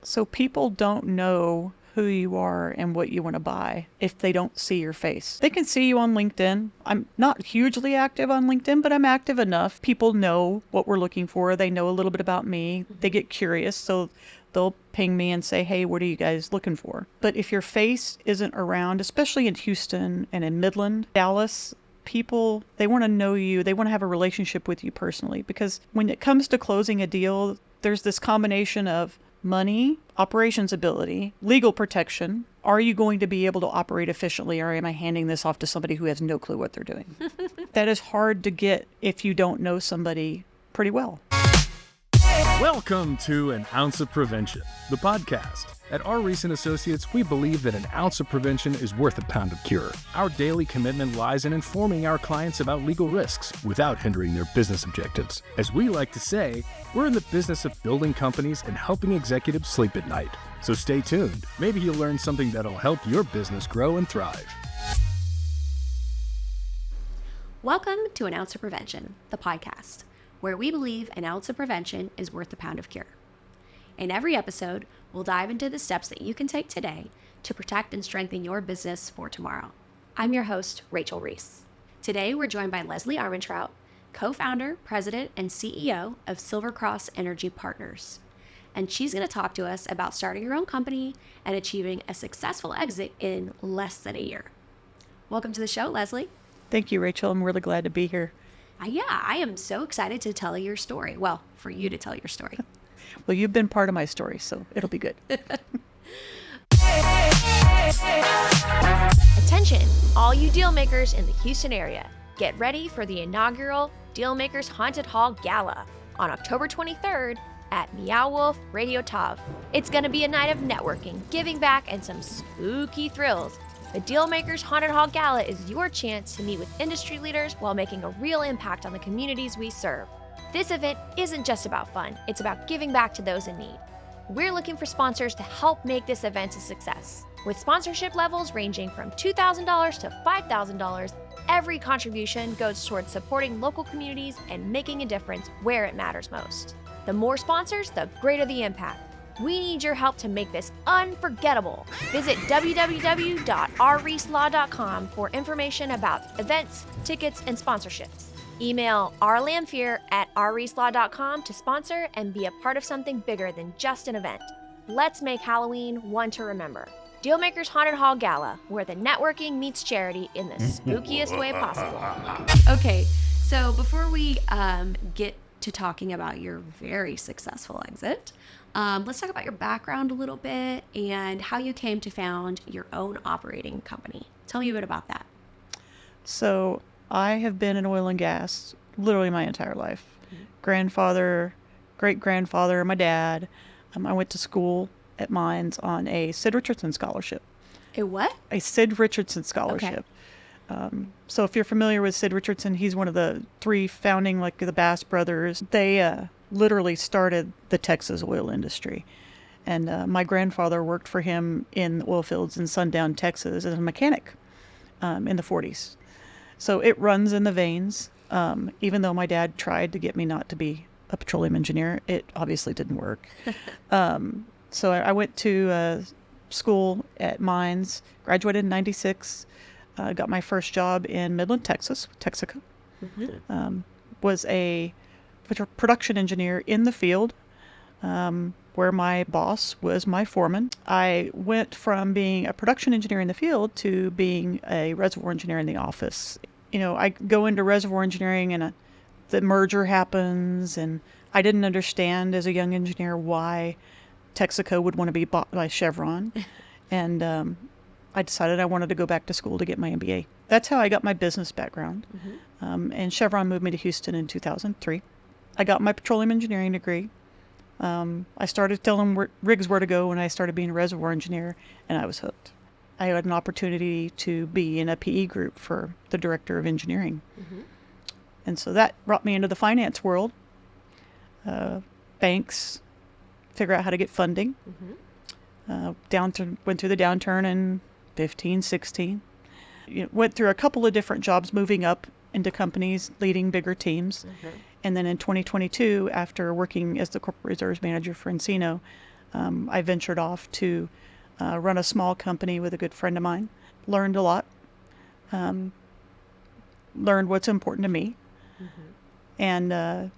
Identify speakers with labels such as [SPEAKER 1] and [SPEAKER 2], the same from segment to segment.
[SPEAKER 1] So people don't know who you are and what you want to buy if they don't see your face. They can see you on LinkedIn. I'm not hugely active on LinkedIn, but I'm active enough. People know what we're looking for. They know a little bit about me. They get curious, so they'll ping me and say, hey, what are you guys looking for? But if your face isn't around, especially in Houston and in Midland, Dallas, people, they want to know you. They want to have a relationship with you personally, because when it comes to closing a deal, there's this combination of money, operations ability, legal protection. Are you going to be able to operate efficiently, or am I handing this off to somebody who has no clue what they're doing? That is hard to get if you don't know somebody pretty well.
[SPEAKER 2] Welcome to An Ounce of Prevention, the podcast. At our recent associates, we believe that an ounce of prevention is worth a pound of cure. Our daily commitment lies in informing our clients about legal risks without hindering their business objectives. As we like to say, we're in the business of building companies and helping executives sleep at night. So stay tuned. Maybe you'll learn something that'll help your business grow and thrive.
[SPEAKER 3] Welcome to An Ounce of Prevention, the podcast, where we believe an ounce of prevention is worth a pound of cure. In every episode, we'll dive into the steps that you can take today to protect and strengthen your business for tomorrow. I'm your host, Rachel Reese. Today, we're joined by Leslie Armentrout, co-founder, president, and CEO of Silver Cross Energy Partners. And she's going to talk to us about starting her own company and achieving a successful exit in less than a year. Welcome to the show, Leslie.
[SPEAKER 1] Thank you, Rachel. I'm really glad to be here.
[SPEAKER 3] I am so excited to tell your story. Well, for you to tell your story.
[SPEAKER 1] Well, you've been part of my story, so it'll be good.
[SPEAKER 4] Attention, all you deal makers in the Houston area. Get ready for the inaugural Dealmakers Haunted Hall Gala on October 23rd at Meow Wolf Radio Tav. It's going to be a night of networking, giving back, and some spooky thrills. The Dealmakers Haunted Hall Gala is your chance to meet with industry leaders while making a real impact on the communities we serve. This event isn't just about fun, it's about giving back to those in need. We're looking for sponsors to help make this event a success. With sponsorship levels ranging from $2,000 to $5,000, every contribution goes towards supporting local communities and making a difference where it matters most. The more sponsors, the greater the impact. We need your help to make this unforgettable. Visit www.rreeselaw.com for information about events, tickets, and sponsorships. Email rlampier@rreeselaw.com to sponsor and be a part of something bigger than just an event. Let's make Halloween one to remember. Dealmakers Haunted Hall Gala, where the networking meets charity in the spookiest way possible.
[SPEAKER 3] Okay, so before we get to talking about your very successful exit, let's talk about your background a little bit and how you came to found your own operating company. Tell me a bit about that.
[SPEAKER 1] So I have been in oil and gas literally my entire life. Grandfather, great-grandfather, my dad. I went to school at Mines on a Sid Richardson scholarship.
[SPEAKER 3] A what?
[SPEAKER 1] A Sid Richardson scholarship. Okay. So if you're familiar with Sid Richardson, he's one of the three founding, like the Bass brothers. They literally started the Texas oil industry. And my grandfather worked for him in the oil fields in Sundown, Texas as a mechanic in the 40s. So it runs in the veins. Even though my dad tried to get me not to be a petroleum engineer, it obviously didn't work. So I went to school at Mines, graduated in 96, got my first job in Midland, Texas, Texaco. Was a production engineer in the field, where my boss was my foreman. I went from being a production engineer in the field to being a reservoir engineer in the office. You know, I go into reservoir engineering and the merger happens, and I didn't understand as a young engineer why Texaco would want to be bought by Chevron. And I decided I wanted to go back to school to get my MBA. That's how I got my business background. And Chevron moved me to Houston in 2003. I got my petroleum engineering degree. I started telling rigs where to go when I started being a reservoir engineer, and I was hooked. I had an opportunity to be in a PE group for the director of engineering. And so that brought me into the finance world. Banks, figure out how to get funding. Went through the downturn in 15, 16. Went through a couple of different jobs, moving up into companies, leading bigger teams. And then in 2022, after working as the corporate reserves manager for Encino, I ventured off to run a small company with a good friend of mine. Learned a lot. Learned what's important to me. And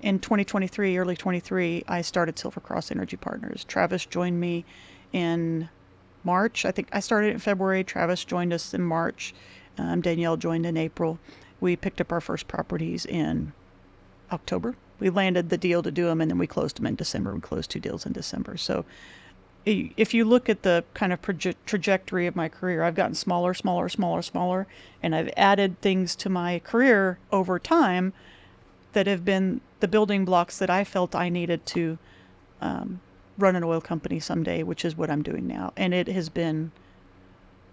[SPEAKER 1] in 2023, early 23, I started Silver Cross Energy Partners. Travis joined me in March. I think I started in February. Travis joined us in March. Danielle joined in April. We picked up our first properties in October. We landed the deal to do them, and then we closed them in December. We closed 2 deals in December. So if you look at the kind of trajectory of my career, I've gotten smaller, and I've added things to my career over time that have been the building blocks that I felt I needed to run an oil company someday, which is what I'm doing now. And it has been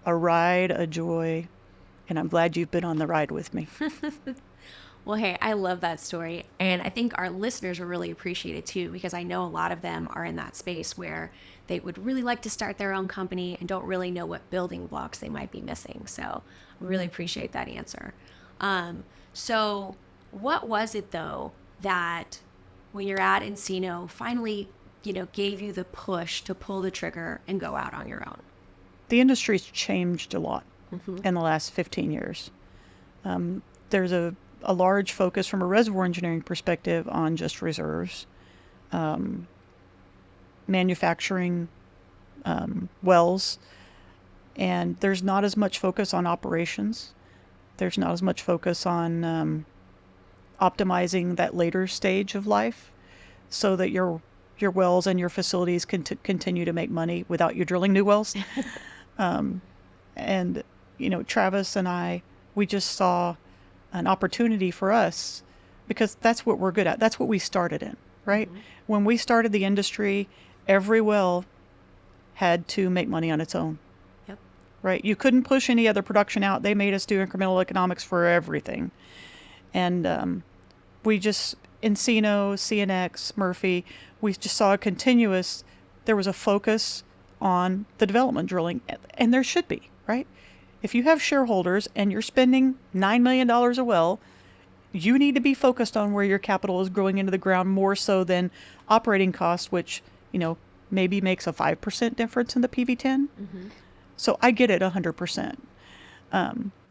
[SPEAKER 1] a ride, a joy, and I'm glad you've been on the ride with me.
[SPEAKER 3] Well, hey, I love that story. And I think our listeners will really appreciate it too, because I know a lot of them are in that space where they would really like to start their own company and don't really know what building blocks they might be missing. So I really appreciate that answer. So what was it though that when you're at Encino finally, gave you the push to pull the trigger and go out on your own?
[SPEAKER 1] The industry's changed a lot in the last 15 years. There's a large focus from a reservoir engineering perspective on just reserves, manufacturing wells, and there's not as much focus on operations. There's not as much focus on optimizing that later stage of life so that your wells and your facilities can continue to make money without you drilling new wells. And, Travis and I, we just saw an opportunity for us because that's what we're good at. That's what we started in, right? When we started the industry, every well had to make money on its own.
[SPEAKER 3] Yep.
[SPEAKER 1] Right? You couldn't push any other production out. They made us do incremental economics for everything. And we just, Encino, CNX, Murphy, we just saw there was a focus on the development drilling, and there should be, right? If you have shareholders and you're spending $9 million a well, you need to be focused on where your capital is growing into the ground more so than operating costs, which, maybe makes a 5% difference in the PV10. So I get it 100%.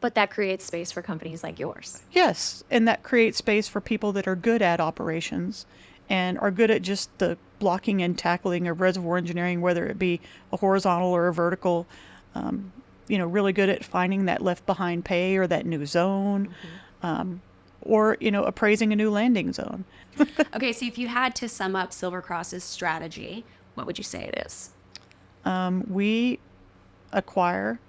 [SPEAKER 4] But that creates space for companies like yours.
[SPEAKER 1] Yes, and that creates space for people that are good at operations and are good at just the blocking and tackling of reservoir engineering, whether it be a horizontal or a vertical, really good at finding that left behind pay or that new zone, or, appraising a new landing zone.
[SPEAKER 3] Okay, so if you had to sum up Silver Cross's strategy, what would you say it is?
[SPEAKER 1] We acquire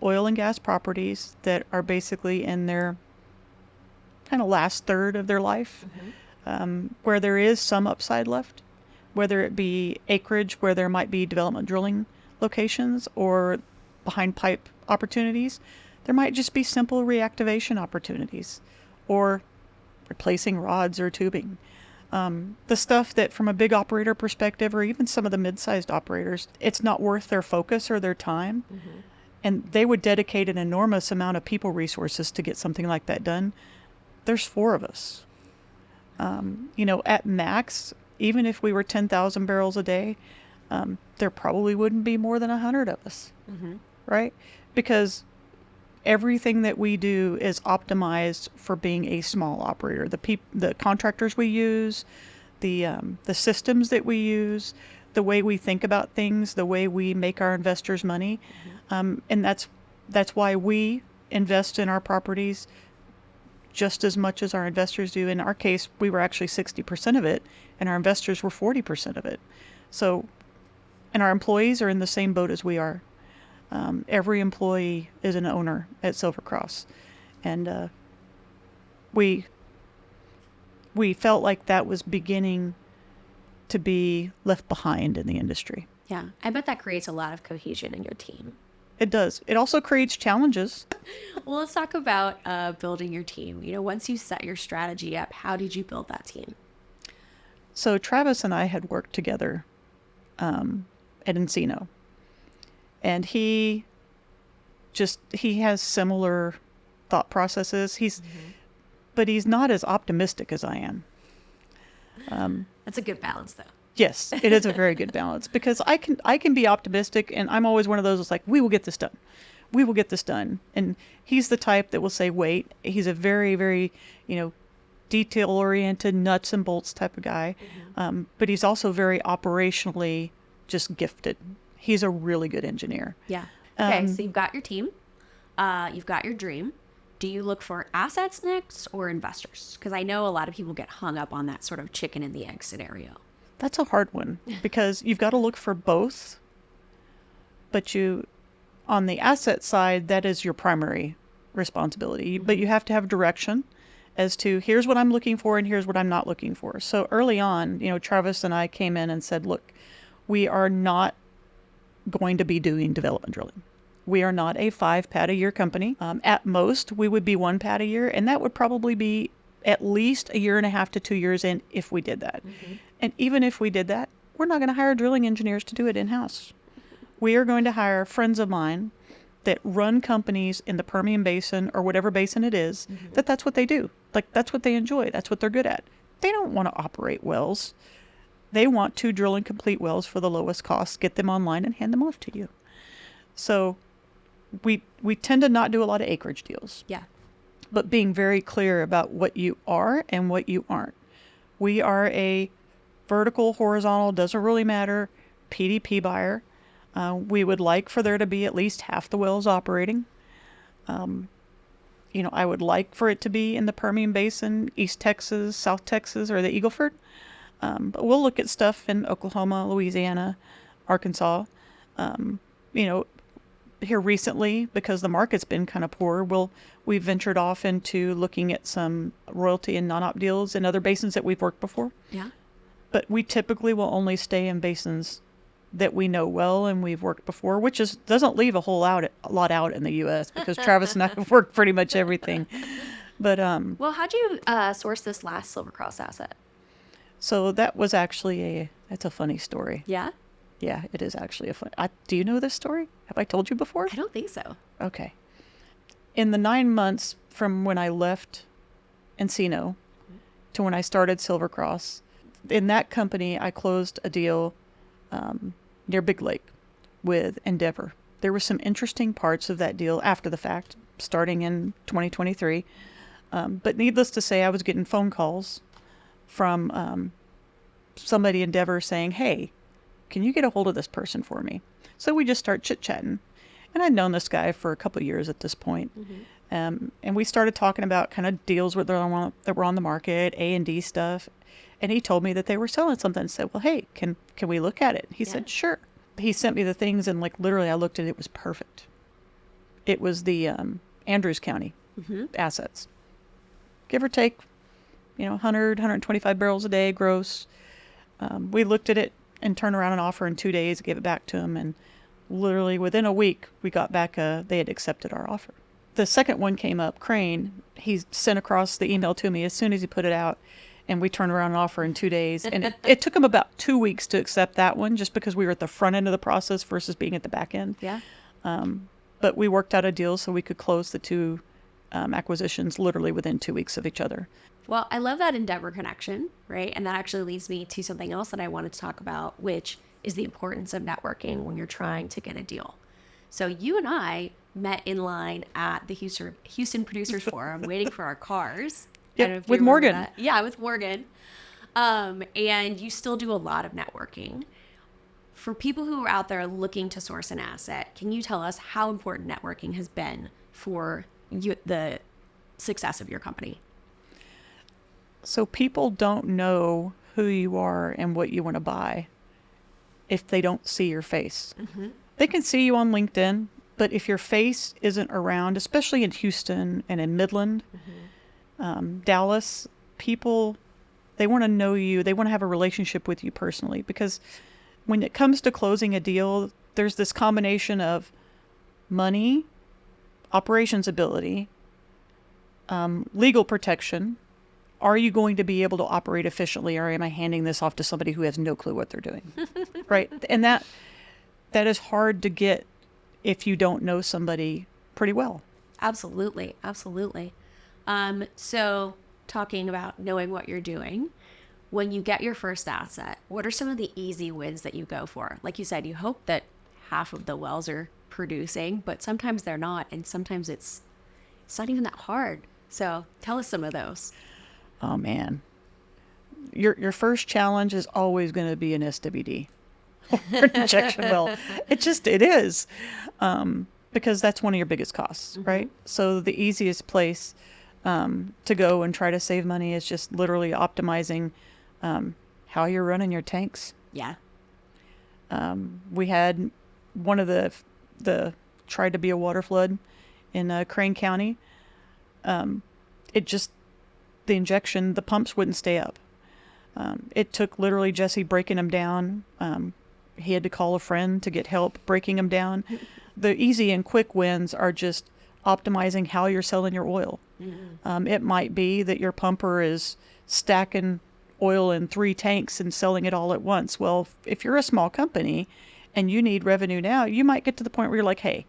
[SPEAKER 1] oil and gas properties that are basically in their kind of last third of their life, where there is some upside left, whether it be acreage where there might be development drilling locations or behind pipe opportunities. There might just be simple reactivation opportunities or replacing rods or tubing. The stuff that from a big operator perspective, or even some of the mid-sized operators, it's not worth their focus or their time. And they would dedicate an enormous amount of people resources to get something like that done. There's 4 of us. At max, even if we were 10,000 barrels a day, there probably wouldn't be more than 100 of us, right? Because everything that we do is optimized for being a small operator. The contractors we use, the systems that we use, the way we think about things, the way we make our investors money, and that's why we invest in our properties just as much as our investors do. In our case, we were actually 60% of it, and our investors were 40% of it. So, and our employees are in the same boat as we are. Every employee is an owner at Silver Cross, and we felt like that was beginning to be left behind in the industry.
[SPEAKER 3] Yeah, I bet that creates a lot of cohesion in your team.
[SPEAKER 1] It does. It also creates challenges.
[SPEAKER 3] Well, let's talk about building your team. Once you set your strategy up, how did you build that team?
[SPEAKER 1] So Travis and I had worked together at Encino. And he has similar thought processes. But he's not as optimistic as I am.
[SPEAKER 3] That's a good balance, though.
[SPEAKER 1] Yes, it is a very good balance because I can be optimistic, and I'm always one of those that's like, we will get this done. We will get this done. And he's the type that will say, wait. He's a very, very, detail oriented, nuts and bolts type of guy. But he's also very operationally just gifted. He's a really good engineer.
[SPEAKER 3] Yeah. Okay. So you've got your team, you've got your dream. Do you look for assets next or investors? Because I know a lot of people get hung up on that sort of chicken and the egg scenario.
[SPEAKER 1] That's a hard one because you've got to look for both. But on the asset side, that is your primary responsibility. But you have to have direction as to here's what I'm looking for and here's what I'm not looking for. So early on, Travis and I came in and said, look, we are not going to be doing development drilling. We are not a 5-pad a year company. At most, we would be 1 pad a year, and that would probably be at least 1.5 to 2 years in if we did that. And even if we did that, we're not going to hire drilling engineers to do it in-house. We are going to hire friends of mine that run companies in the Permian Basin or whatever basin it is, that's what they do. Like, that's what they enjoy. That's what they're good at. They don't want to operate wells. They want to drill and complete wells for the lowest cost, get them online, and hand them off to you. So we tend to not do a lot of acreage deals.
[SPEAKER 3] Yeah.
[SPEAKER 1] But being very clear about what you are and what you aren't. We are a vertical, horizontal, doesn't really matter, PDP buyer. We would like for there to be at least half the wells operating. I would like for it to be in the Permian Basin, East Texas, South Texas, or the Eagle Ford. But we'll look at stuff in Oklahoma, Louisiana, Arkansas. Here recently, because the market's been kind of poor, we've ventured off into looking at some royalty and non-op deals in other basins that we've worked before.
[SPEAKER 3] Yeah. But
[SPEAKER 1] we typically will only stay in basins that we know well and we've worked before, which doesn't leave a lot out in the U.S. because Travis and I have worked pretty much everything. But
[SPEAKER 3] well, how'd you source this last Silver Cross asset?
[SPEAKER 1] So that was actually that's a funny story.
[SPEAKER 3] Yeah.
[SPEAKER 1] Yeah, it is actually a funny. Do you know this story? Have I told you before?
[SPEAKER 3] I don't think so.
[SPEAKER 1] Okay. In the 9 months from when I left Encino to when I started Silver Cross, in that company I closed a deal near Big Lake with Endeavor. There were some interesting parts of that deal after the fact, starting in 2023. But needless to say, I was getting phone calls from somebody Endeavor saying, hey, can you get a hold of this person for me? So we just start chit-chatting. And I'd known this guy for a couple of years at this point. And we started talking about kind of deals that were on the market, A&D stuff. And he told me that they were selling something. I said, well, hey, can we look at it? He said, sure. He sent me the things, and literally I looked at it. It was perfect. It was the Andrews County assets. Give or take, 100, 125 barrels a day gross. We looked at it and turned around an offer in 2 days, gave it back to him. And literally within a week, we got back, they had accepted our offer. The second one came up, Crane. He sent across the email to me as soon as he put it out. And we turned around an offer in 2 days. And it took him about 2 weeks to accept that one, just because we were at the front end of the process versus being at the back end.
[SPEAKER 3] Yeah.
[SPEAKER 1] But we worked out a deal so we could close the two acquisitions literally within 2 weeks of each other.
[SPEAKER 3] Well, I love that Endeavor connection, right? And that actually leads me to something else that I wanted to talk about, which is the importance of networking when you're trying to get a deal. So you and I met in line at the Houston Producers Forum, waiting for our cars.
[SPEAKER 1] Yep, with Morgan.
[SPEAKER 3] That. Yeah, with Morgan. And you still do a lot of networking. For people who are out there looking to source an asset, can you tell us how important networking has been for the success of your company?
[SPEAKER 1] So people don't know who you are and what you want to buy if they don't see your face. They can see you on LinkedIn, but if your face isn't around, especially in Houston and in Midland, Dallas, people, they want to know you. They want to have a relationship with you personally, because when it comes to closing a deal, there's this combination of money, operations ability, legal protection. Are you going to be able to operate efficiently, or am I handing this off to somebody who has no clue what they're doing? Right? And that is hard to get if you don't know somebody pretty well.
[SPEAKER 3] Absolutely. So talking about knowing what you're doing, when you get your first asset, what are some of the easy wins that you go for? Like you said, you hope that half of the wells are producing, but sometimes they're not, and sometimes it's not even that hard. So tell us some of those.
[SPEAKER 1] Oh man, your first challenge is always going to be an SWD or an injection well. It is, because that's one of your biggest costs, right? So the easiest place to go and try to save money is just literally optimizing how you're running your tanks.
[SPEAKER 3] Yeah.
[SPEAKER 1] We had one of the tried to be a water flood in Crane County. The injection, the pumps wouldn't stay up. It took literally Jesse breaking them down. He had to call a friend to get help breaking them down. The easy and quick wins are just optimizing how you're selling your oil. It might be that your pumper is stacking oil in 3 tanks and selling it all at once. Well, if you're a small company and you need revenue now, you might get to the point where you're like, hey,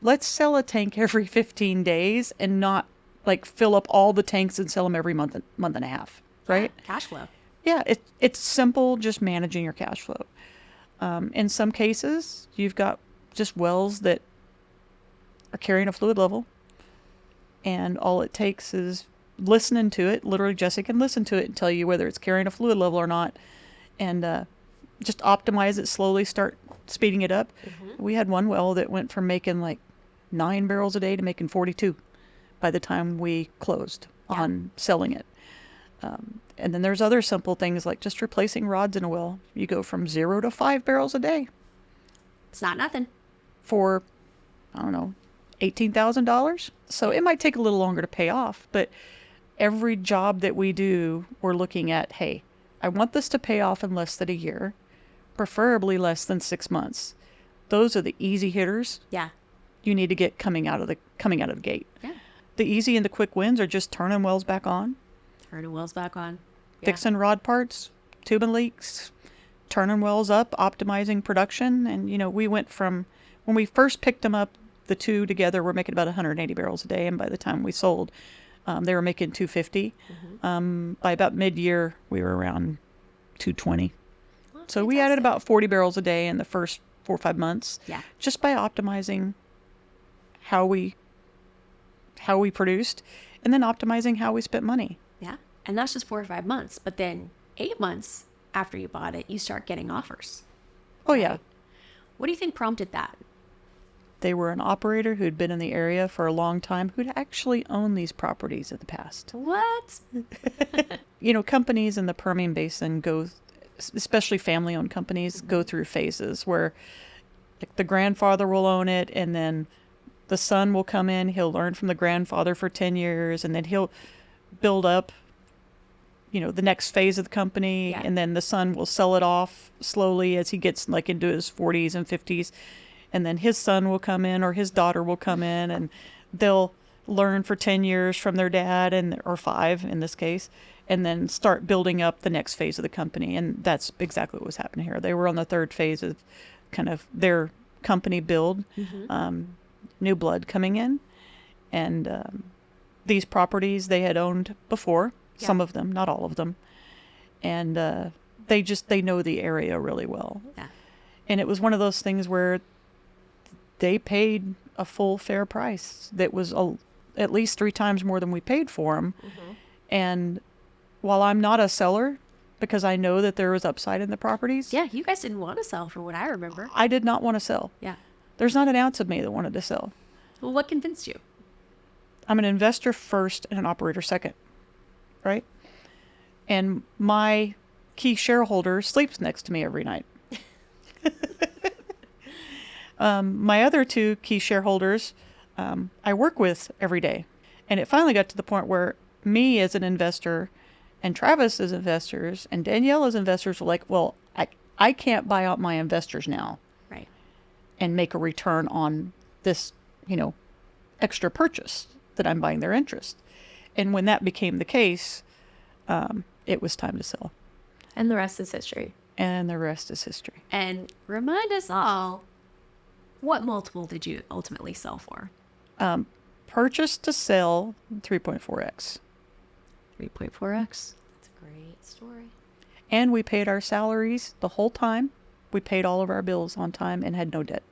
[SPEAKER 1] let's sell a tank every 15 days and not like fill up all the tanks and sell them every month and a half, right?
[SPEAKER 3] Cash flow.
[SPEAKER 1] Yeah, it's simple, just managing your cash flow. In some cases, you've got just wells that are carrying a fluid level, and all it takes is listening to it. Literally, Jesse can listen to it and tell you whether it's carrying a fluid level or not, and just optimize it slowly, start speeding it up. We had one well that went from making like 9 barrels a day to making 42 by the time we closed on selling it. And then there's other simple things like just replacing rods in a well. You go from 0 to 5 barrels a day
[SPEAKER 3] It's not nothing.
[SPEAKER 1] for, I don't know, $18,000. So it might take a little longer to pay off, but every job that we do, we're looking at, hey, I want this to pay off in less than a year, preferably less than 6 months. Those are the easy hitters
[SPEAKER 3] Yeah.
[SPEAKER 1] you need to get coming out of the gate.
[SPEAKER 3] Yeah.
[SPEAKER 1] The easy and the quick wins are just turning wells back on,
[SPEAKER 3] Turning wells back on. Yeah.
[SPEAKER 1] fixing rod parts, tubing leaks, turning wells up, optimizing production. And, we went from when we first picked them up, the two together were making about 180 barrels a day. And by the time we sold, they were making 250. By about mid-year, we were around 220.
[SPEAKER 3] Well,
[SPEAKER 1] So we added about 40 barrels a day in the first 4 or 5 months.
[SPEAKER 3] Yeah.
[SPEAKER 1] Just by optimizing how we produced, and then optimizing how we spent money.
[SPEAKER 3] Yeah. And that's just 4 or 5 months. But then 8 months after you bought it, you start getting offers.
[SPEAKER 1] Oh yeah.
[SPEAKER 3] What do you think prompted that?
[SPEAKER 1] They were an operator who'd been in the area for a long time, who'd actually owned these properties in the past.
[SPEAKER 3] What?
[SPEAKER 1] Companies in the Permian Basin go, especially family-owned companies, go through phases where like the grandfather will own it, and then the son will come in, he'll learn from the grandfather for 10 years, and then he'll build up, the next phase of the company,
[SPEAKER 3] Yeah.
[SPEAKER 1] and then the son will sell it off slowly as he gets like into his 40s and 50s. And then his son will come in, or his daughter will come in, and they'll learn for 10 years from their dad, or 5 in this case, and then start building up the next phase of the company. And that's exactly what was happening here. They were on the 3rd phase of kind of their company build, new blood coming in. And these properties they had owned before, some of them, not all of them. And they know the area really well.
[SPEAKER 3] Yeah.
[SPEAKER 1] And it was one of those things where they paid a full fair price that was at least 3 times more than we paid for them. And while I'm not a seller, because I know that there was upside in the properties,
[SPEAKER 3] Yeah, you guys didn't want to sell from what I remember.
[SPEAKER 1] I did not want to sell.
[SPEAKER 3] Yeah.
[SPEAKER 1] There's not an ounce of me that wanted to sell.
[SPEAKER 3] Well, what convinced you?
[SPEAKER 1] I'm an investor first and an operator second, right? And my key shareholder sleeps next to me every night. My other 2 key shareholders, I work with every day. And it finally got to the point where me as an investor and Travis as investors and Danielle as investors were like, well, I can't buy out my investors now
[SPEAKER 3] Right.
[SPEAKER 1] and make a return on this, extra purchase that I'm buying their interest. And when that became the case, it was time to sell.
[SPEAKER 4] And the rest is history.
[SPEAKER 1] And the rest is history.
[SPEAKER 3] And remind us all, what multiple did you ultimately sell for?
[SPEAKER 1] Purchase to sell 3.4x.
[SPEAKER 3] 3.4x. That's a great story.
[SPEAKER 1] and we paid our salaries the whole time. We paid all of our bills on time and had no debt.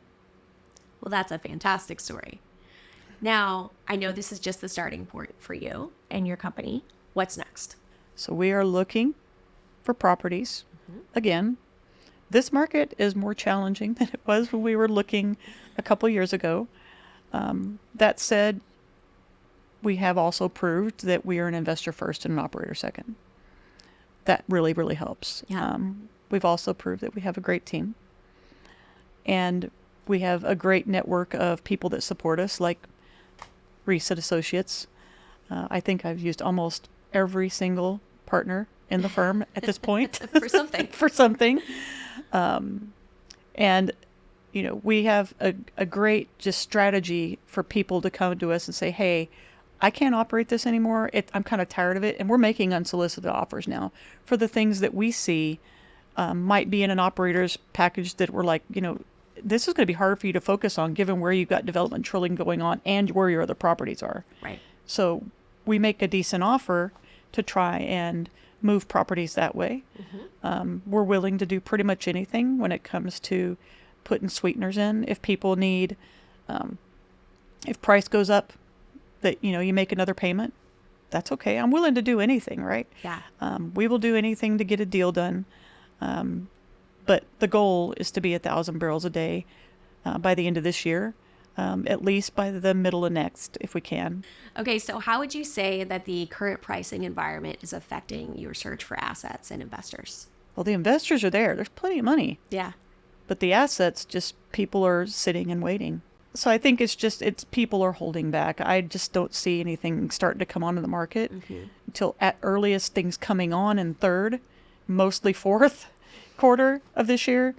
[SPEAKER 3] Well, that's a fantastic story. Now, I know this is just the starting point for you and your company. What's next?
[SPEAKER 1] So we are looking for properties. Again, this market is more challenging than it was when we were looking a couple years ago. That said, we have also proved that we are an investor first and an operator second. That really, really helps.
[SPEAKER 3] Yeah.
[SPEAKER 1] We've also proved that we have a great team. And we have a great network of people that support us, like Reese Associates. I think I've used almost every single partner in the firm at this point.
[SPEAKER 3] For something.
[SPEAKER 1] For something. And, you know, we have a great just strategy for people to come to us and say, hey, I can't operate this anymore. I'm kind of tired of it. And we're making unsolicited offers now for the things that we see might be in an operator's package that we're like, you know, this is going to be harder for you to focus on given where you've got development trilling going on and where your other properties are.
[SPEAKER 3] Right.
[SPEAKER 1] So we make a decent offer to try and move properties that way. We're willing to do pretty much anything when it comes to putting sweeteners in. If people need, if price goes up, that, you know, you make another payment, that's okay. I'm willing to do anything, right?
[SPEAKER 3] Yeah.
[SPEAKER 1] We will do anything to get a deal done. But the goal is to be 1,000 barrels a day by the end of this year, at least by the middle of next, if we can.
[SPEAKER 3] Okay, so how would you say that the current pricing environment is affecting your search for assets and investors?
[SPEAKER 1] Well, the investors are there. There's plenty of money.
[SPEAKER 3] Yeah.
[SPEAKER 1] But the assets, just people are sitting and waiting. So I think it's people are holding back. I just don't see anything starting to come onto the market until at earliest things coming on in third, mostly fourth quarter of this year,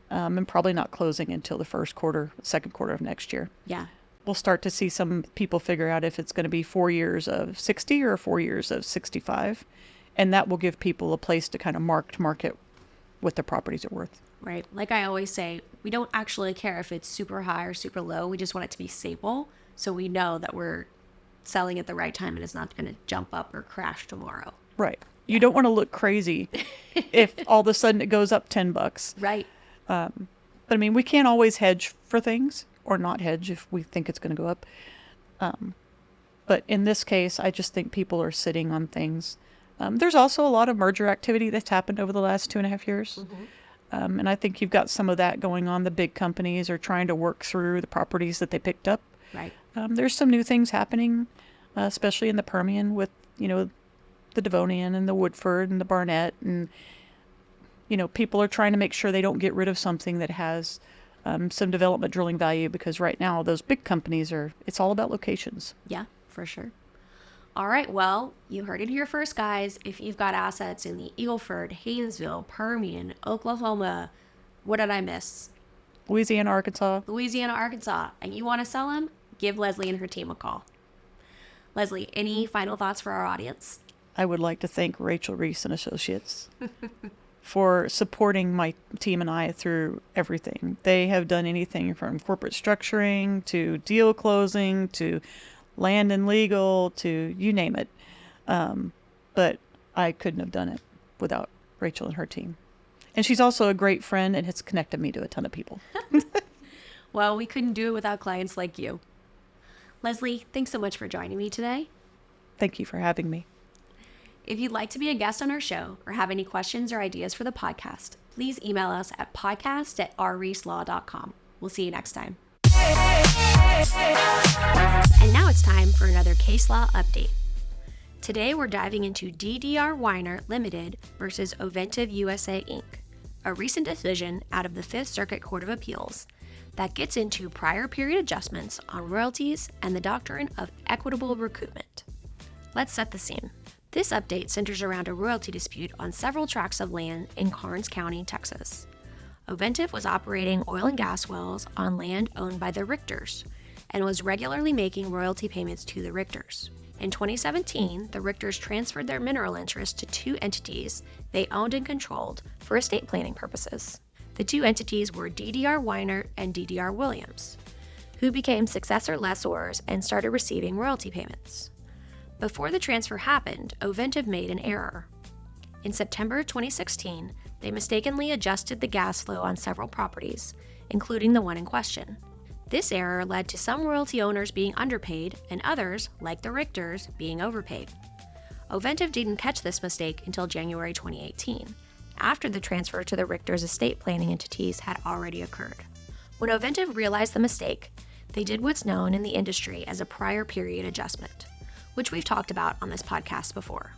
[SPEAKER 1] and probably not closing until the second quarter of next year.
[SPEAKER 3] Yeah.
[SPEAKER 1] We'll start to see some people figure out if it's going to be 4 years of 60 or 4 years of 65. And that will give people a place to kind of market what their properties are worth.
[SPEAKER 3] Right. Like I always say, we don't actually care if it's super high or super low. We just want it to be stable so we know that we're selling at the right time and it's not going to jump up or crash tomorrow.
[SPEAKER 1] Right. You don't want to look crazy if all of a sudden it goes up $10.
[SPEAKER 3] Right.
[SPEAKER 1] But I mean, we can't always hedge for things or not hedge if we think it's going to go up. But in this case, I just think people are sitting on things. There's also a lot of merger activity that's happened over the last 2.5 years. And I think you've got some of that going on. The big companies are trying to work through the properties that they picked up.
[SPEAKER 3] Right.
[SPEAKER 1] There's some new things happening, especially in the Permian with, you know, the Devonian and the Woodford and the Barnett. And, you know, people are trying to make sure they don't get rid of something that has some development drilling value, because right now those big companies it's all about locations.
[SPEAKER 3] Yeah, for sure. All right, well, you heard it here first, guys. If you've got assets in the Eagle Ford, Haynesville, Permian, Oklahoma, what did I miss?
[SPEAKER 1] Louisiana, Arkansas,
[SPEAKER 3] and you want to sell them, give Leslie and her team a call. Leslie, any final thoughts for our audience?
[SPEAKER 1] I would like to thank Rachel Reese and Associates for supporting my team and I through everything. They have done anything from corporate structuring to deal closing to land and legal to you name it. But I couldn't have done it without Rachel and her team. And she's also a great friend and has connected me to a ton of people.
[SPEAKER 3] Well, we couldn't do it without clients like you. Leslie, thanks so much for joining me today.
[SPEAKER 1] Thank you for having me.
[SPEAKER 3] If you'd like to be a guest on our show or have any questions or ideas for the podcast, please email us at podcast@rreeselaw.com. We'll see you next time. And now it's time for another Caselaw update. Today we're diving into DDR Weiner Limited versus Oventive USA Inc., a recent decision out of the Fifth Circuit Court of Appeals that gets into prior period adjustments on royalties and the doctrine of equitable recoupment. Let's set the scene. This update centers around a royalty dispute on several tracts of land in Karnes County, Texas. Oventive was operating oil and gas wells on land owned by the Richters and was regularly making royalty payments to the Richters. In 2017, the Richters transferred their mineral interest to two entities they owned and controlled for estate planning purposes. The two entities were DDR Weiner and DDR Williams, who became successor lessors and started receiving royalty payments. Before the transfer happened, Oventive made an error. In September 2016, they mistakenly adjusted the gas flow on several properties, including the one in question. This error led to some royalty owners being underpaid and others, like the Richters, being overpaid. Oventive didn't catch this mistake until January 2018, after the transfer to the Richters' estate planning entities had already occurred. When Oventive realized the mistake, they did what's known in the industry as a prior period adjustment, which we've talked about on this podcast before.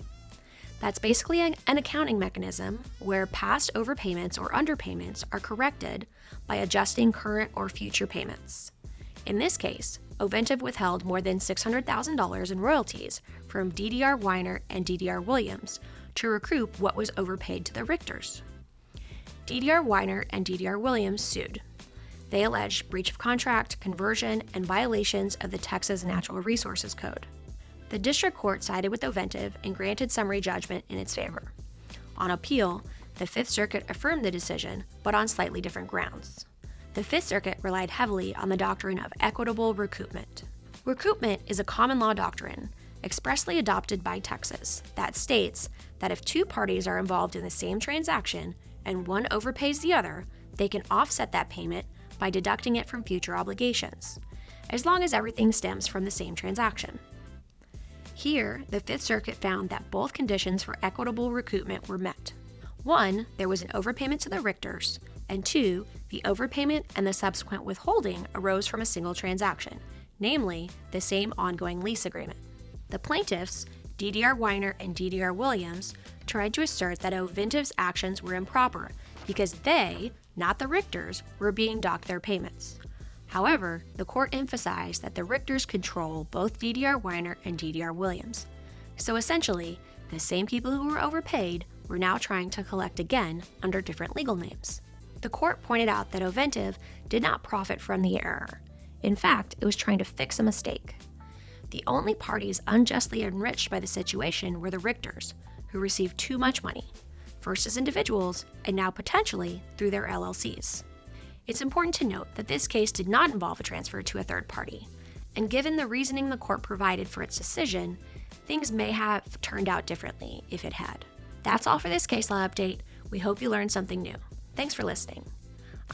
[SPEAKER 3] That's basically an accounting mechanism where past overpayments or underpayments are corrected by adjusting current or future payments. In this case, Oventive withheld more than $600,000 in royalties from DDR Weiner and DDR Williams to recoup what was overpaid to the Richters. DDR Weiner and DDR Williams sued. They alleged breach of contract, conversion, and violations of the Texas Natural Resources Code. The district court sided with Oventive and granted summary judgment in its favor. On appeal, the Fifth Circuit affirmed the decision, but on slightly different grounds. The Fifth Circuit relied heavily on the doctrine of equitable recoupment. Recoupment is a common law doctrine, expressly adopted by Texas, that states that if two parties are involved in the same transaction and one overpays the other, they can offset that payment by deducting it from future obligations, as long as everything stems from the same transaction. Here, the Fifth Circuit found that both conditions for equitable recoupment were met. 1, there was an overpayment to the Richters, and 2, the overpayment and the subsequent withholding arose from a single transaction, namely, the same ongoing lease agreement. The plaintiffs, DDR Weiner and DDR Williams, tried to assert that Oventive's actions were improper because they, not the Richters, were being docked their payments. However, the court emphasized that the Richters control both DDR Weiner and DDR Williams. So essentially, the same people who were overpaid were now trying to collect again under different legal names. The court pointed out that Oventive did not profit from the error. In fact, it was trying to fix a mistake. The only parties unjustly enriched by the situation were the Richters, who received too much money, first as individuals and now potentially through their LLCs. It's important to note that this case did not involve a transfer to a third party, and given the reasoning the court provided for its decision, things may have turned out differently if it had. That's all for this case law update. We hope you learned something new. Thanks for listening.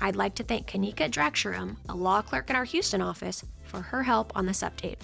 [SPEAKER 3] I'd like to thank Kanika Drakshuram, a law clerk in our Houston office, for her help on this update.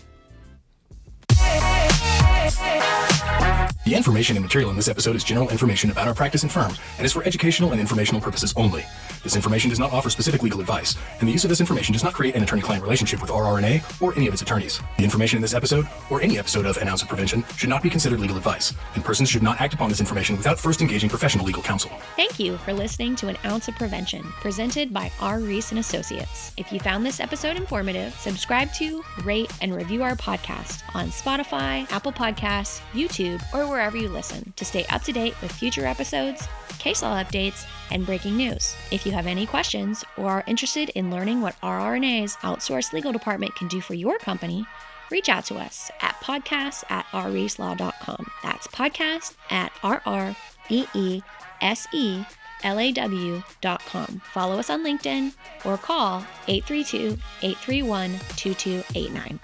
[SPEAKER 5] The information and material in this episode is general information about our practice and firm and is for educational and informational purposes only. This information does not offer specific legal advice, and the use of this information does not create an attorney-client relationship with RRNA or any of its attorneys. The information in this episode, or any episode of An Ounce of Prevention, should not be considered legal advice, and persons should not act upon this information without first engaging professional legal counsel.
[SPEAKER 6] Thank you for listening to An Ounce of Prevention, presented by R. Reese & Associates. If you found this episode informative, subscribe to, rate, and review our podcast on Spotify, Apple Podcasts, YouTube, or wherever you listen to stay up to date with future episodes, case law updates, and breaking news. If you have any questions or are interested in learning what RRNA's outsourced legal department can do for your company, reach out to us at podcast@rreeselaw.com. That's podcast@rreeselaw.com. Follow us on LinkedIn or call 832-831-2289.